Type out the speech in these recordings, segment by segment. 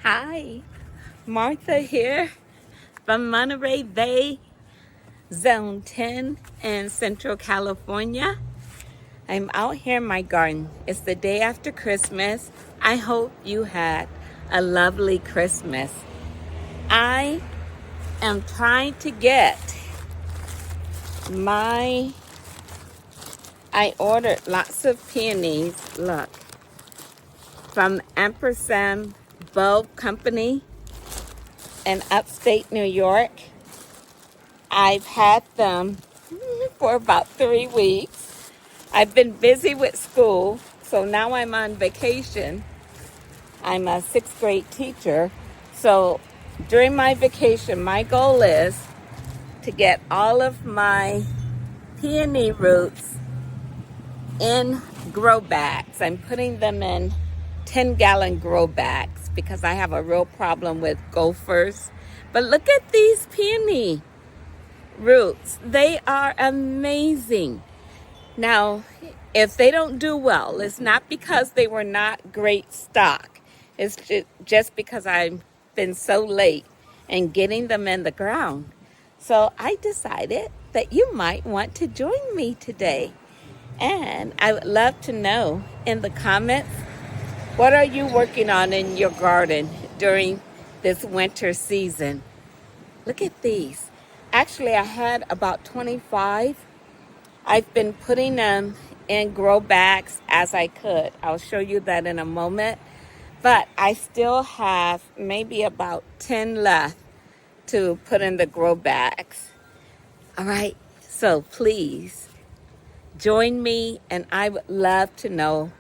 Hi, Martha here from Monterey Bay, Zone 10 in Central California. I'm out here in my garden. It's the day after Christmas. I hope you had a lovely Christmas. I am trying to get I ordered lots of peonies, look, from Ampersand Bulb Company in upstate New York. I've had them for about 3 weeks. I've been busy with school, so now I'm on vacation. I'm a 6th grade teacher. So during my vacation, my goal is to get all of my peony roots in grow bags. I'm putting them in 10-gallon grow bags because I have a real problem with gophers. But look at these peony roots. They are amazing. Now, if they don't do well, it's not because they were not great stock. It's just because I've been so late in getting them in the ground. So I decided that you might want to join me today. And I would love to know in the comments, what are you working on in your garden during this winter season? Look at these. Actually, I had about 25. I've been putting them in grow bags as I could. I'll show you that in a moment. But I still have maybe about 10 left to put in the grow bags. All right, so please join me, and I would love to know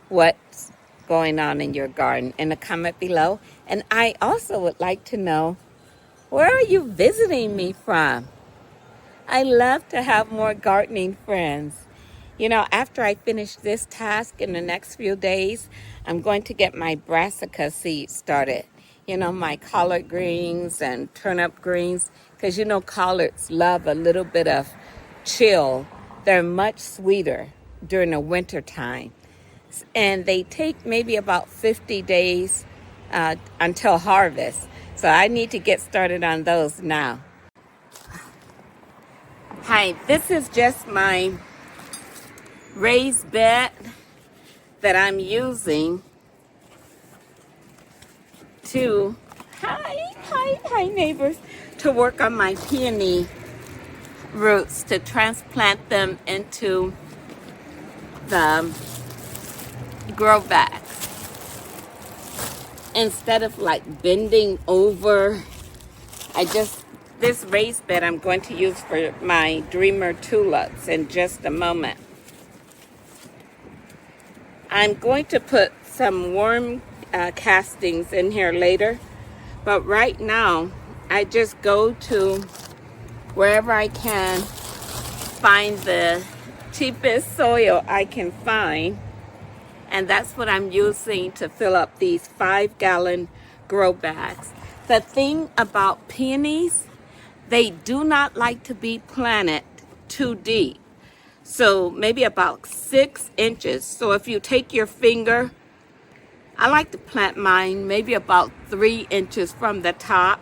what's going on in your garden in the comment below. And I also would like to know, where are you visiting me from? I love to have more gardening friends. You know, after I finish this task in the next few days, I'm going to get my brassica seeds started. You know, my collard greens and turnip greens, because you know collards love a little bit of chill. They're much sweeter during the winter time. And they take maybe about 50 days until harvest. So I need to get started on those now. Hi, this is just my raised bed that I'm using to, hi neighbors, to work on my peony roots, to transplant them into the grow bags. Instead of like bending over, this raised bed I'm going to use for my dreamer tulips in just a moment. I'm going to put some worm castings in here later, but right now I just go to wherever I can find the cheapest soil I can find, and that's what I'm using to fill up these 5-gallon grow bags. The thing about peonies, they do not like to be planted too deep. So maybe about 6 inches. So if you take your finger, I like to plant mine maybe about 3 inches from the top,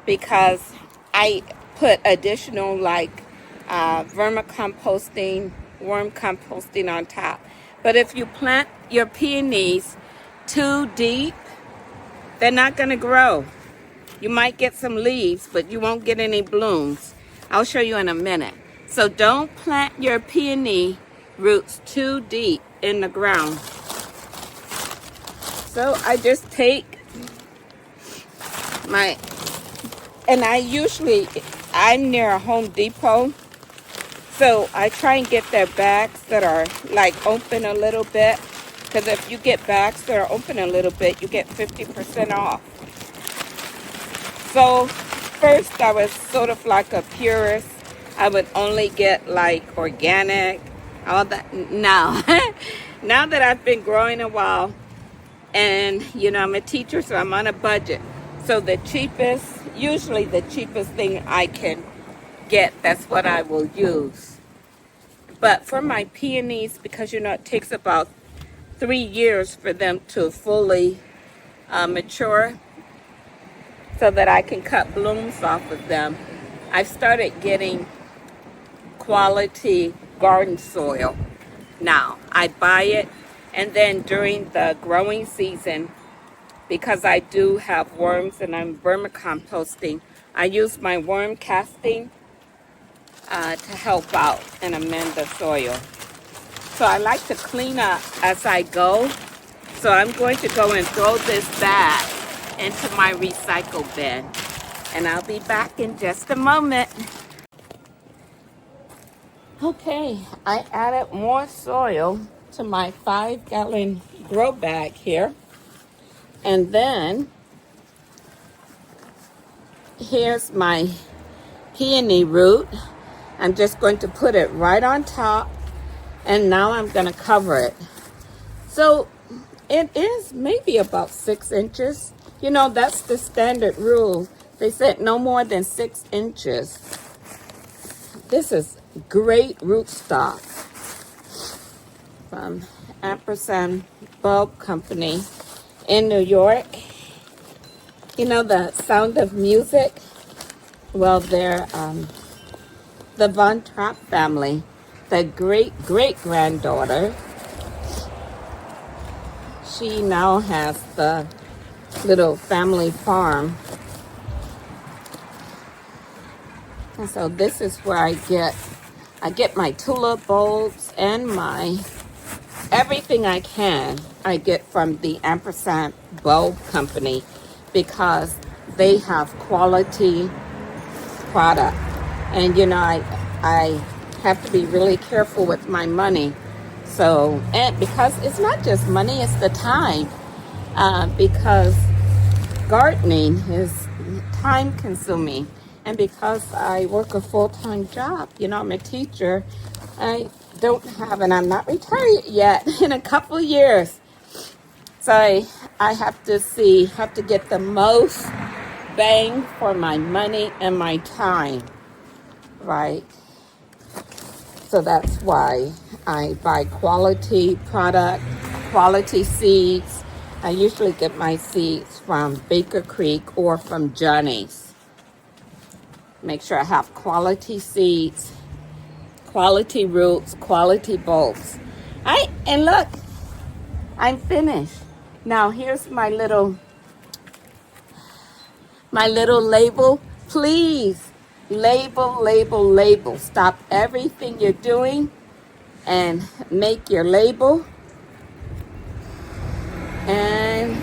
because I put additional like vermicomposting, worm composting on top. But if you plant your peonies too deep, they're not going to grow. You might get some leaves, but you won't get any blooms. I'll show you in a minute. So don't plant your peony roots too deep in the ground. So I just take and I'm near a Home Depot. So I try and get their bags that are like open a little bit. Because if you get bags that are open a little bit, you get 50% off. So first I was sort of like a purist. I would only get like organic, all that. Now, now that I've been growing a while, and you know, I'm a teacher, so I'm on a budget. So usually the cheapest thing I can get, that's what I will use. But for my peonies, because you know, it takes about 3 years for them to fully mature so that I can cut blooms off of them. I've started getting quality garden soil now. I buy it, and then during the growing season, because I do have worms and I'm vermicomposting, I use my worm casting to help out and amend the soil. So I like to clean up as I go. So I'm going to go and throw this bag into my recycle bin. And I'll be back in just a moment. Okay, I added more soil to my 5-gallon grow bag here. And then here's my peony root. I'm just going to put it right on top, and now I'm going to cover it. So it is maybe about 6 inches. You know, that's the standard rule. They said no more than 6 inches. This is great rootstock from Ampersand Bulb Company in New York. You know the Sound of Music? Well, they're the Von Trapp family, the great-great-granddaughter. She now has the little family farm. And so this is where I get my tulip bulbs and my everything I can. I get from the Ampersand Bulb Company because they have quality product. And you know, I have to be really careful with my money. So, and because it's not just money, it's the time. Because gardening is time consuming. And because I work a full-time job, you know, I'm a teacher, I don't have, and I'm not retired yet, in a couple of years. So I have to get the most bang for my money and my time, right? So that's why I buy quality product, quality seeds. I usually get my seeds from Baker Creek or from Johnny's. Make sure I have quality seeds, quality roots, quality bulbs. And look, I'm finished. Now here's my little label. Please label, label, label. Stop everything you're doing and make your label. And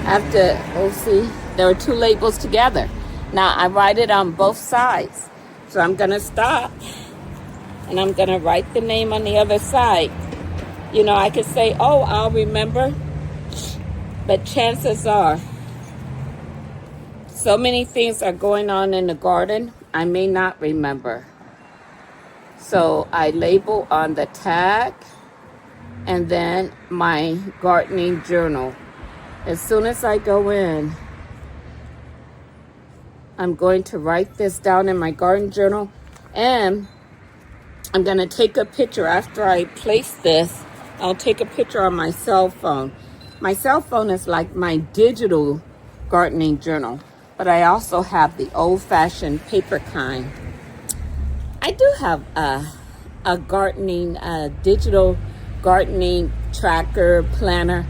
after, we'll see, there are 2 labels together. Now I write it on both sides. So I'm gonna stop and I'm gonna write the name on the other side. You know, I could say, oh, I'll remember, but chances are, so many things are going on in the garden, I may not remember. So I label on the tag and then my gardening journal. As soon as I go in, I'm going to write this down in my garden journal, and I'm going to take a picture after I place this. I'll take a picture on my cell phone. My cell phone is like my digital gardening journal, but I also have the old-fashioned paper kind. I do have a gardening, digital gardening tracker, planner.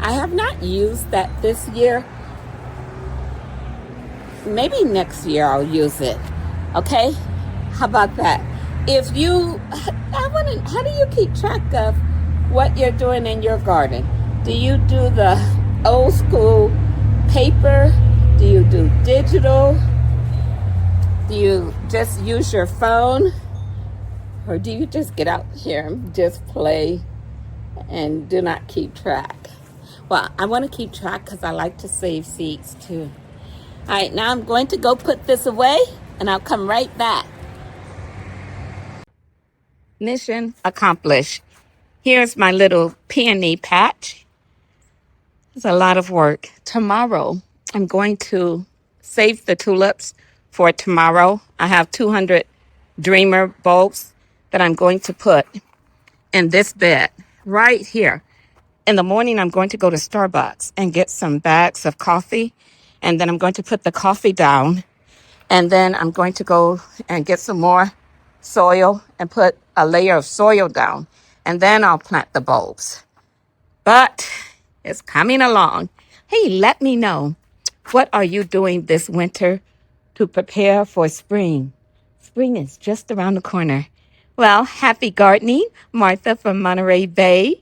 I have not used that this year. Maybe next year I'll use it. Okay? How about that? If you, how do you keep track of what you're doing in your garden? Do you do the old school paper? Do you do digital? Do you just use your phone? Or do you just get out here and just play and do not keep track? Well, I want to keep track because I like to save seeds too. All right, now I'm going to go put this away, and I'll come right back. Mission accomplished. Here's my little peony patch. It's a lot of work. Tomorrow, I'm going to save the tulips for tomorrow. I have 200 dreamer bulbs that I'm going to put in this bed right here. in the morning, I'm going to go to Starbucks and get some bags of coffee. And then I'm going to put the coffee down. And then I'm going to go and get some more soil and put a layer of soil down. And then I'll plant the bulbs. But it's coming along. Hey, let me know. What are you doing this winter to prepare for spring? Spring is just around the corner. Well, happy gardening, Martha from Monterey Bay.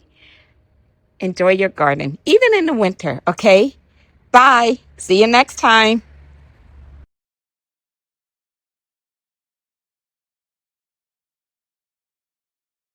Enjoy your garden, even in the winter, okay? Bye. See you next time.